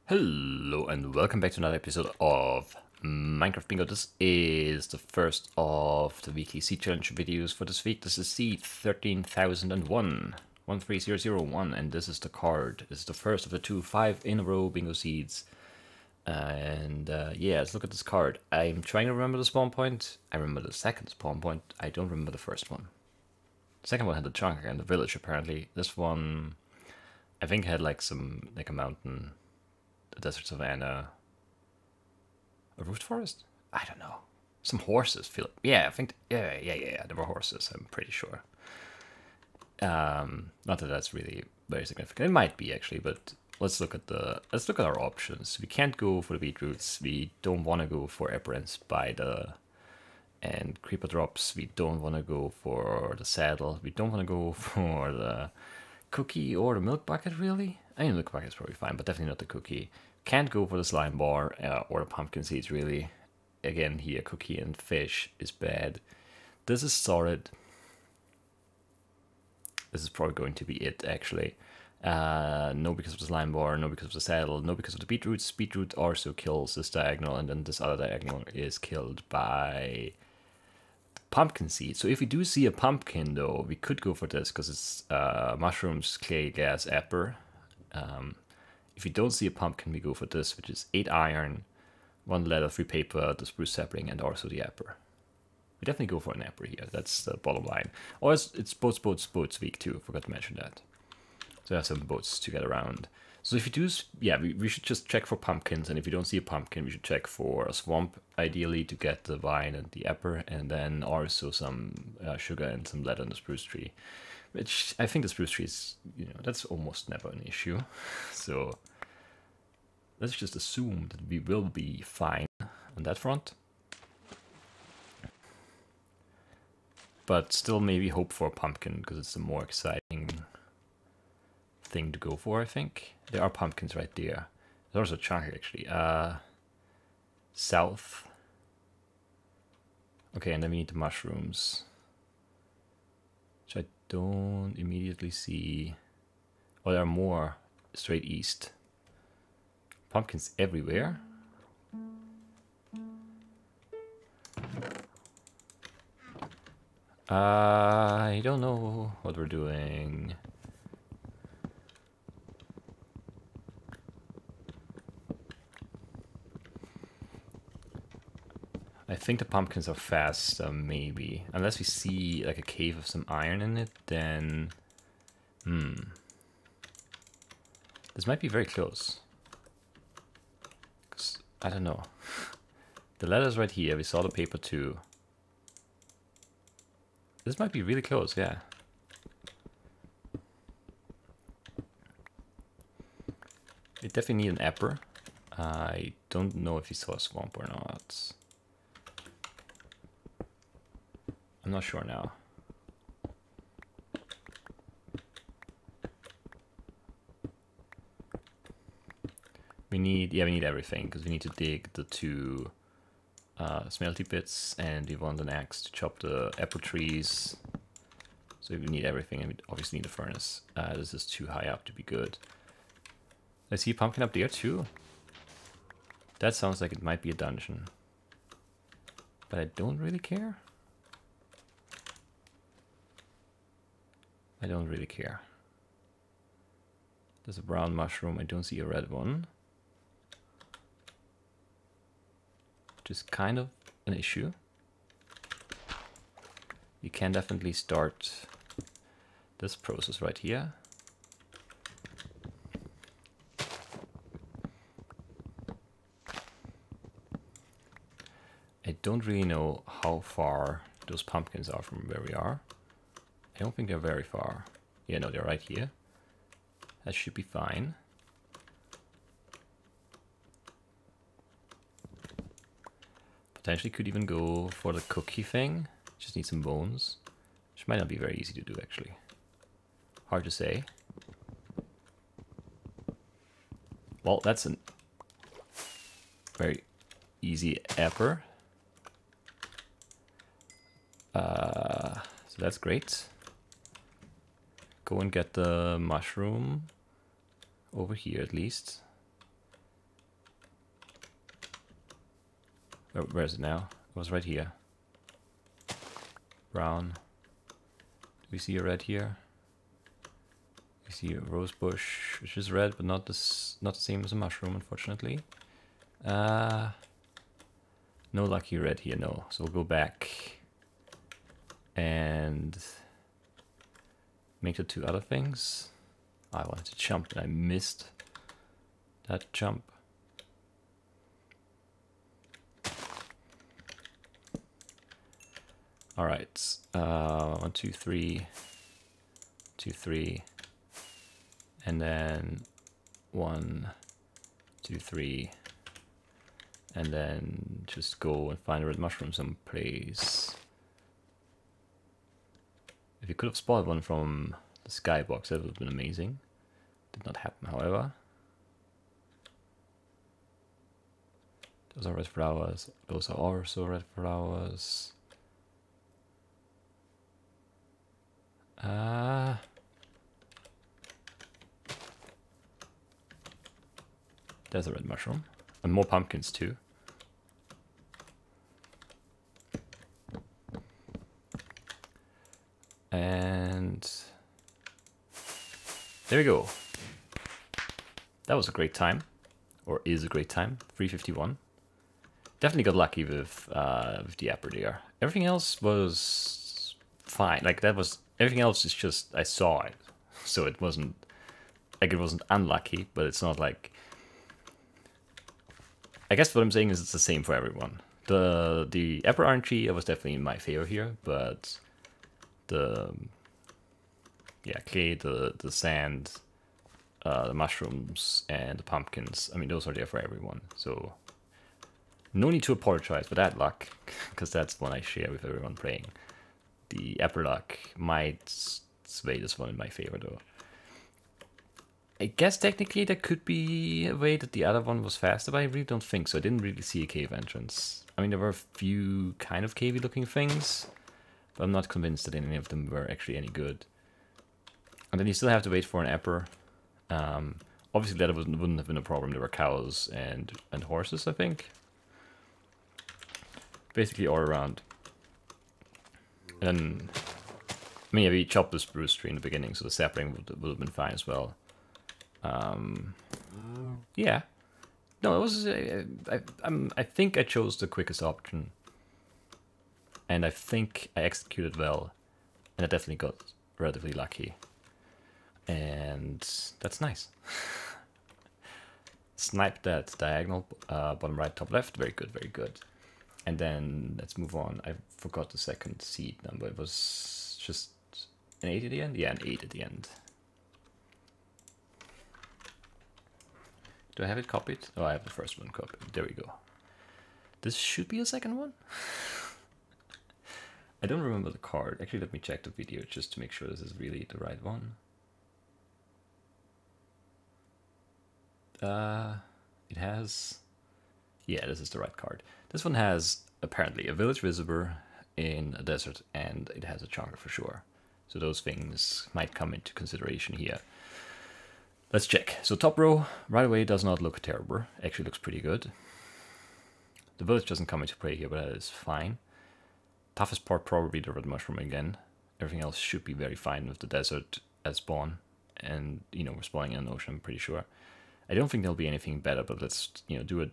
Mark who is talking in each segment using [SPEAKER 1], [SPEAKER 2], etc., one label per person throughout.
[SPEAKER 1] Hello and welcome back to another episode of Minecraft Bingo. This is the first of the weekly seed challenge videos for this week. This is seed 13,001, 13001, and this is the card. This is the first of the 5 in a row bingo seeds. And yeah, let's look at this card. I'm trying to remember the spawn point. I remember the second spawn point. I don't remember the first one. The second one had the chunk and the village apparently. This one, I think, had like a mountain. The desert savannah, a root forest? I don't know. Some horses. Yeah, I think. Yeah. There were horses. I'm pretty sure. Not that that's really very significant. It might be actually, but let's look at our options. We can't go for the beetroots. We don't want to go for Apparent Spider and creeper drops. We don't want to go for the saddle. We don't want to go for the cookie or the milk bucket, really. I mean, milk bucket is probably fine, but definitely not the cookie. Can't go for the slime bar or the pumpkin seeds, really. Again, here, cookie and fish is bad. This is solid. This is probably going to be it, actually. No because of the slime bar, no because of the saddle, no because of the beetroots. Beetroot also kills this diagonal, and then this other diagonal is killed by pumpkin seed. So if we do see a pumpkin, though, we could go for this because it's mushrooms, clay, gas, apple. If we don't see a pumpkin, we go for this, which is 8 iron, 1 leather, 3 paper, the spruce sapling, and also the apple. We definitely go for an apple here. That's the bottom line. Or it's boats week too. Forgot to mention that. So I have some boats to get around. So if you do, yeah, we should just check for pumpkins, and if you don't see a pumpkin, we should check for a swamp, ideally, to get the vine and the apple, and then also some sugar and some lead on the spruce tree. Which I think the spruce tree is, that's almost never an issue. So let's just assume that we will be fine on that front. But still maybe hope for a pumpkin, because it's a more exciting thing to go for, I think. There are pumpkins right there. There's also a chunk, actually. South. Okay, and then we need the mushrooms. Which I don't immediately see. Oh, there are more straight east. Pumpkins everywhere. I don't know what we're doing. I think the pumpkins are fast, maybe. Unless we see like a cave of some iron in it, then... This might be very close. I don't know. The letter's right here. We saw the paper too. This might be really close, yeah. We definitely need an apple. I don't know if we saw a swamp or not. I'm not sure now. We need everything, because we need to dig the 2 smelty bits, and we want an axe to chop the apple trees. So we need everything, and we obviously need a furnace. This is too high up to be good. I see a pumpkin up there too. That sounds like it might be a dungeon. But I don't really care. I don't really care. There's a brown mushroom. I don't see a red one. Which is kind of an issue. You can definitely start this process right here. I don't really know how far those pumpkins are from where we are. I don't think they're very far. Yeah, no, they're right here. That should be fine. Potentially could even go for the cookie thing. Just need some bones. Which might not be very easy to do, actually. Hard to say. Well, that's a very easy apple. So that's great. Go and get the mushroom over here at least. Where is it now? It was right here. Brown. Do we see a red here? We see a rose bush, which is red, but not the same as a mushroom, unfortunately. No lucky red here, no. So we'll go back and make the two other things. I wanted to jump and I missed that jump. All right, 1, 2, 3, 2, 3, and then 1, 2, 3, and then just go and find a red mushroom someplace. If you could have spotted one from the skybox, that would have been amazing. Did not happen, however. Those are red flowers. Those are also red flowers. There's a red mushroom. And more pumpkins too. And there we go. That was a great time. Or is a great time. 351. Definitely got lucky with the apple there. Everything else was fine. Like that was, everything else is just, I saw it. So it wasn't, like it wasn't unlucky, but it's not like, I guess what I'm saying is it's the same for everyone. The apple RNG was definitely in my favor here, but the clay, the sand, the mushrooms, and the pumpkins, I mean, those are there for everyone. So no need to apologize for that luck, because that's one I share with everyone playing. The apple luck might sway this one in my favor, though. I guess technically there could be a way that the other one was faster, but I really don't think so. I didn't really see a cave entrance. I mean, there were a few kind of cavey looking things, but I'm not convinced that any of them were actually any good. And then you still have to wait for an apple. Obviously that wouldn't have been a problem. There were cows and horses, I think. Basically all around. And I mean, yeah, we chopped the spruce tree in the beginning, so the sapling would have been fine as well. Yeah. No, it was. I think I chose the quickest option, and I think I executed well, and I definitely got relatively lucky, and that's nice. Snipe that diagonal, bottom right, top left. Very good, very good. And then let's move on. I forgot the second seed number. It was just an 8 at the end? Yeah, an 8 at the end. Do I have it copied? Oh, I have the first one copied. There we go. This should be a second one? I don't remember the card. Actually, let me check the video just to make sure this is really the right one. It has... Yeah, this is the right card. This one has, apparently, a village visible in a desert, and it has a chunker for sure. So those things might come into consideration here. Let's check. So top row, right away, does not look terrible. Actually looks pretty good. The village doesn't come into play here, but that is fine. Toughest part, probably the red mushroom again. Everything else should be very fine with the desert as spawn. And, you know, we're spawning in an ocean, I'm pretty sure. I don't think there'll be anything better, but let's, you know, do it.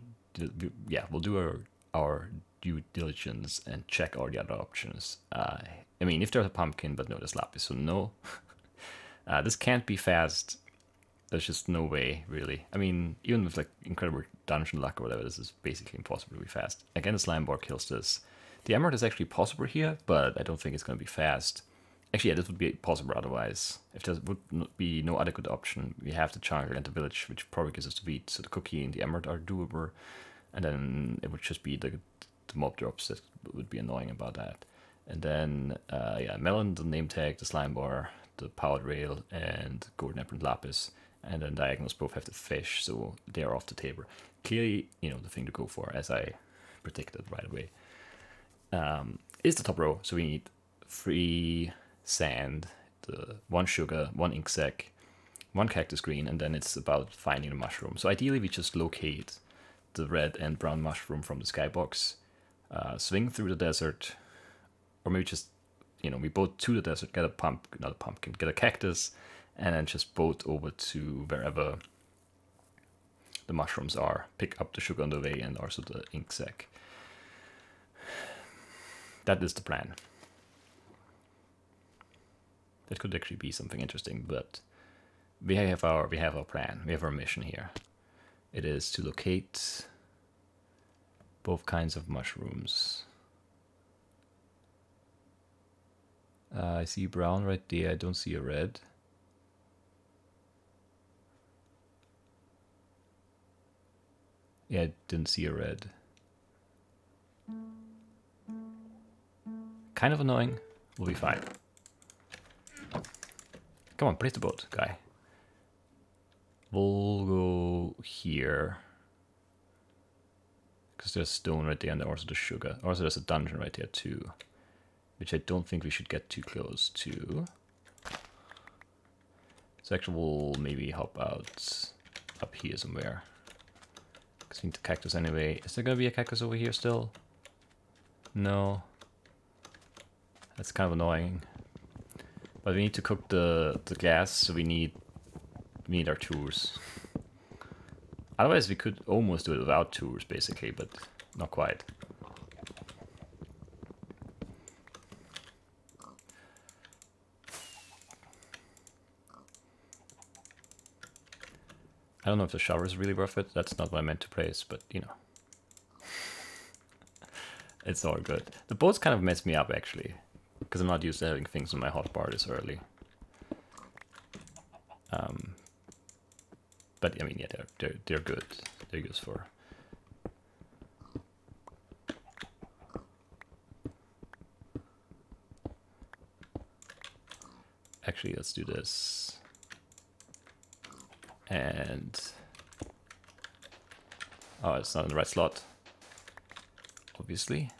[SPEAKER 1] Yeah, we'll do our due diligence and check all the other options. I mean, if there's a pumpkin, but no, there's lapis, so no. This can't be fast. There's just no way, really. I mean, even with like incredible dungeon luck or whatever, this is basically impossible to be fast. Again, the slime boar kills this. The emerald is actually possible here, but I don't think it's going to be fast. Actually, yeah, this would be possible otherwise. If there would be no adequate option, we have the jungle and the village, which probably gives us the wheat. So the cookie and the emerald are doable. And then it would just be the mob drops that would be annoying about that. And then, yeah, melon, the name tag, the slime bar, the powered rail, and golden apple and lapis. And then diagonals both have the fish, so they're off the table. Clearly, you know, the thing to go for, as I predicted right away, is the top row. So we need 3 sand, 1 sugar, 1 ink sac, 1 cactus green, and then it's about finding a mushroom. So ideally we just locate the red and brown mushroom from the skybox, swing through the desert, or maybe just, you know, we boat to the desert, get a not a pumpkin, get a cactus, and then just boat over to wherever the mushrooms are, pick up the sugar on the way and also the ink sac. That is the plan. That could actually be something interesting, but we have our plan. We have our mission here. It is to locate both kinds of mushrooms. I see brown right there. I don't see a red. Yeah, I didn't see a red. Kind of annoying. We'll be fine. Come on, place the boat, guy. We'll go here. Because there's stone right there and also the sugar. Also there's a dungeon right there too. Which I don't think we should get too close to. So actually we'll maybe hop out up here somewhere. Because we need the cactus anyway. Is there going to be a cactus over here still? No. That's kind of annoying. But we need to cook the glass, so we need our tools. Otherwise we could almost do it without tools basically, but not quite. I don't know if the shower is really worth it. That's not what I meant to place, but you know. It's all good. The boats kind of mess me up actually, because I'm not used to having things on my hotbar this early. But I mean, yeah, they're good. They're useful. Actually, let's do this. And oh, it's not in the right slot, obviously.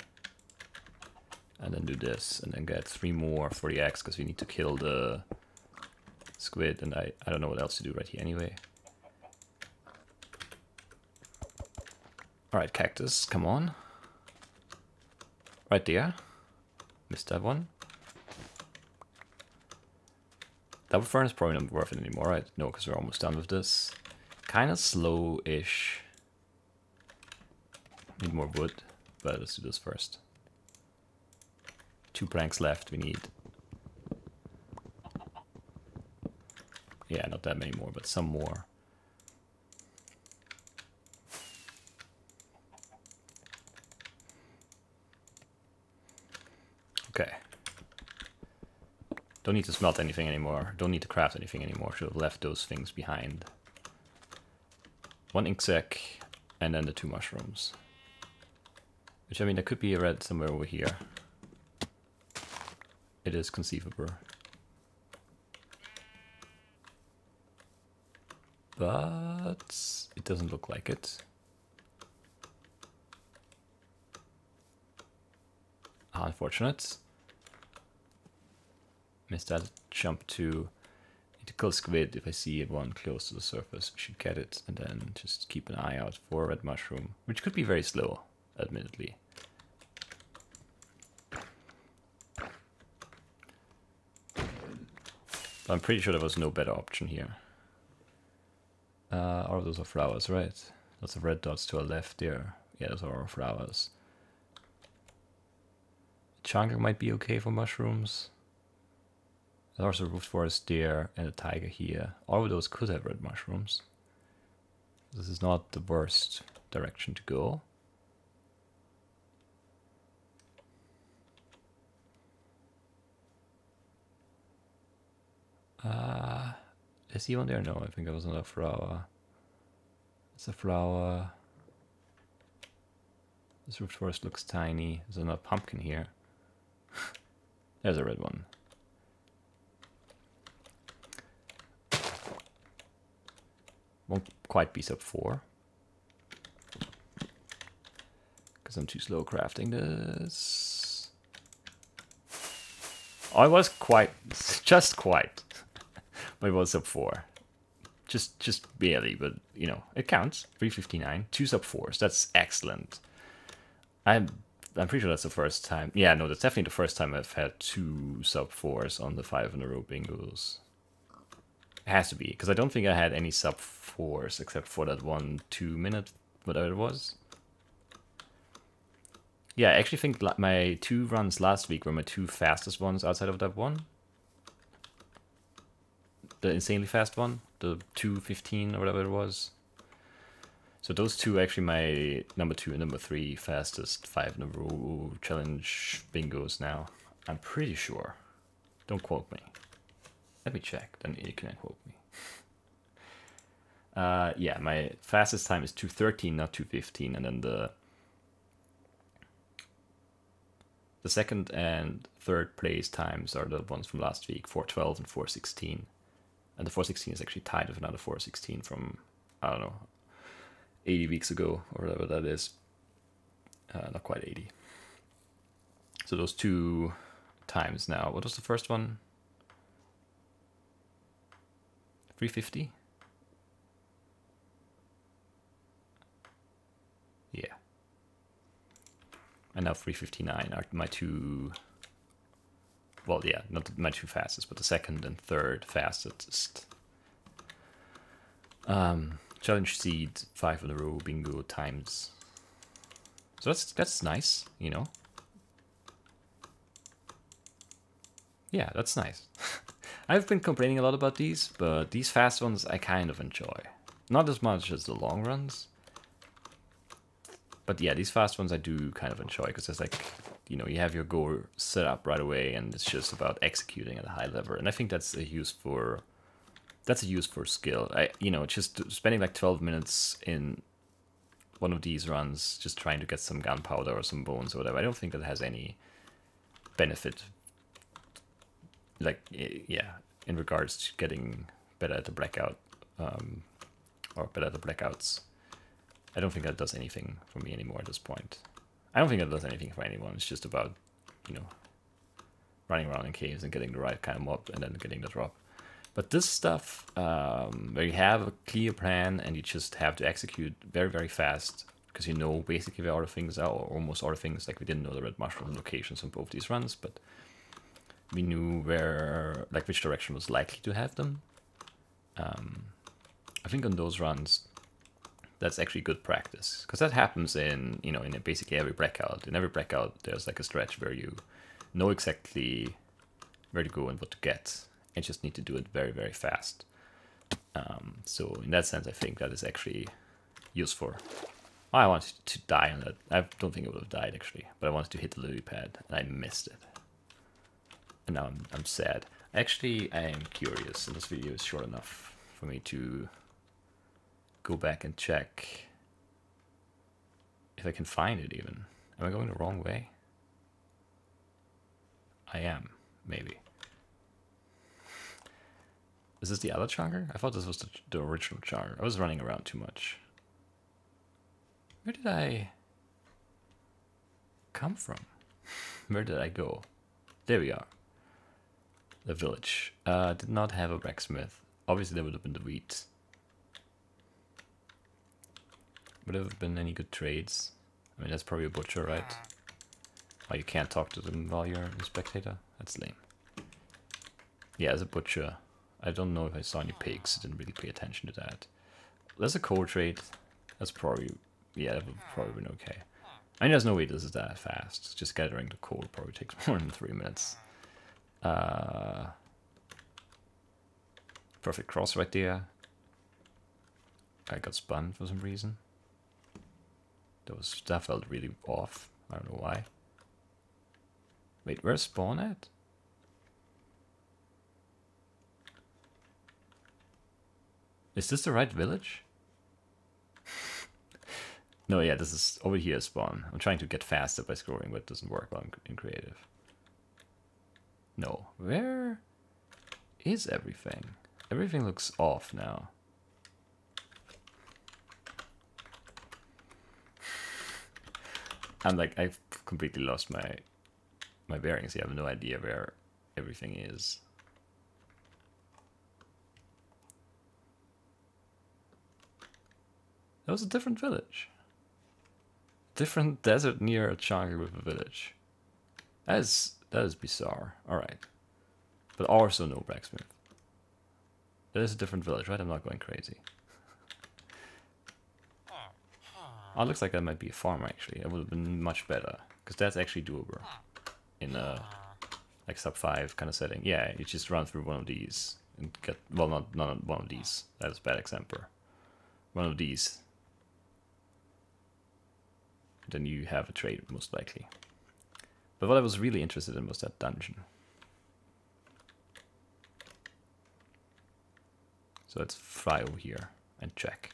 [SPEAKER 1] And then do this, and then get 3 more for the axe, because we need to kill the squid, and I don't know what else to do right here anyway. Alright, cactus, come on. Right there. Missed that one. Double furnace probably not worth it anymore, right? No, because we're almost done with this. Kind of slow-ish. Need more wood, but let's do this first. 2 planks left we need. Yeah, not that many more, but some more. Okay. Don't need to smelt anything anymore. Don't need to craft anything anymore. Should have left those things behind. 1 ink sac, and then the 2 mushrooms. Which, I mean, there could be a red somewhere over here. It is conceivable. But it doesn't look like it. Unfortunate. Missed that jump to need to kill squid. If I see one close to the surface, we should get it, and then just keep an eye out for a red mushroom, which could be very slow, admittedly. But I'm pretty sure there was no better option here. All of those are flowers, right? Lots of red dots to our left there. Yeah, those are our flowers. Jungle might be okay for mushrooms. There's also a root forest there and a tiger here. All of those could have red mushrooms. This is not the worst direction to go. Is he on there? No, I think that was another flower. It's a flower. This root forest looks tiny. There's another pumpkin here. There's a red one. Won't quite be sub 4. Because I'm too slow crafting this. Oh, I was quite, just quite. But it was sub 4. Just barely, but you know, it counts. 359, 2 sub 4s. That's excellent. I'm I'm pretty sure that's the first time. Yeah, no, that's definitely the first time I've had 2 sub 4s on the 5 in a row bingos. It has to be, because I don't think I had any sub 4s except for that one 2-minute, whatever it was. Yeah, I actually think my 2 runs last week were my 2 fastest ones outside of that one. The insanely fast one, the 2:15 or whatever it was. So those 2 are actually my number 2 and number 3 fastest 5 in a row challenge bingos now. I'm pretty sure. Don't quote me. Let me check, then you can quote me. Yeah, my fastest time is 2:13, not 2:15, and then the second and third place times are the ones from last week, 4:12 and 4:16. And the 4:16 is actually tied with another 4:16 from, I don't know, 80 weeks ago, or whatever that is. Not quite 80. So those 2 times now. What was the first one? 3:50? Yeah. And now 3:59 are my 2... Well, yeah, not my 2 fastest, but the second and third fastest. Challenge seed 5 in a row bingo times. So that's nice, you know. Yeah, that's nice. I've been complaining a lot about these, but these fast ones I kind of enjoy. Not as much as the long runs. But yeah, these fast ones I do kind of enjoy, because it's like, you know, you have your goal set up right away, and it's just about executing at a high level. And I think that's a use for skill. You know, just spending like 12 minutes in one of these runs, just trying to get some gunpowder or some bones or whatever. I don't think that has any benefit. Like, yeah, in regards to getting better at the blackout, or better at the blackouts. I don't think that does anything for me anymore at this point. I don't think that does anything for anyone. It's just about, you know, running around in caves and getting the right kind of mob and then getting the drop. But this stuff, where you have a clear plan and you just have to execute very, very fast, because you know basically where all the things are, or almost all the things. Like, we didn't know the red mushroom locations on both these runs, but we knew where, like, which direction was likely to have them. I think on those runs, that's actually good practice, because that happens in, you know, in basically every blackout. In every blackout, there's like a stretch where you know exactly where to go and what to get, and just need to do it very, very fast. So in that sense, I think that is actually useful. I wanted to die on that. I don't think I would have died actually, but I wanted to hit the lily pad and I missed it. And now I'm sad. Actually, I am curious, and this video is short enough for me to go back and check if I can find it even. Am I going the wrong way? I am, maybe. Is this the other chunker? I thought this was the original chunker. I was running around too much. Where did I come from? Where did I go? There we are. The village. Did not have a blacksmith. Obviously there would have been the wheat. Would there have been any good trades? I mean, that's probably a butcher, right? Oh, you can't talk to them while you're a spectator? That's lame. Yeah, as a butcher. I don't know if I saw any pigs. I didn't really pay attention to that. There's a coal trade. That's probably... Yeah, that would probably been okay. I mean, there's no way this is that fast. Just gathering the coal probably takes more than 3 minutes. Perfect cross right there. I got spun for some reason. That felt really off. I don't know why. Wait, where's spawn at? Is this the right village? No, yeah, this is over here spawn. I'm trying to get faster by scrolling, but it doesn't work while I'm in creative. No, where is everything? Everything looks off now. I'm like, I've completely lost my bearings here. I have no idea where everything is. That was a different village. different desert near a jungle with a village. That is bizarre. Alright. But also no blacksmith. That is a different village, right? I'm not going crazy. Oh, it looks like that might be a farm actually. It would have been much better. Because that's actually doable. In a like sub 5 kind of setting. Yeah, you just run through one of these and get, well, not one of these. That's a bad example. One of these. Then you have a trade most likely. But what I was really interested in was that dungeon. So let's fly over here and check.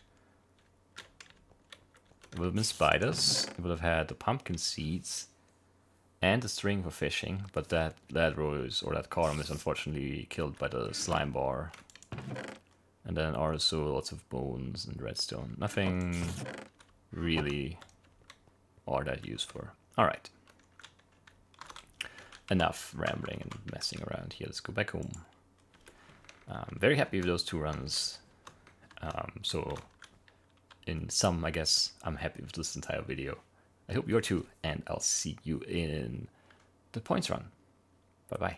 [SPEAKER 1] It would have been spiders. It would have had the pumpkin seeds and the string for fishing, but that rose or that column is unfortunately killed by the slime bar. And then also lots of bones and redstone. Nothing really all that useful. Alright. Enough rambling and messing around here. Let's go back home. Very happy with those 2 runs. So in sum, I guess I'm happy with this entire video. I hope you are too, and I'll see you in the points run. Bye bye.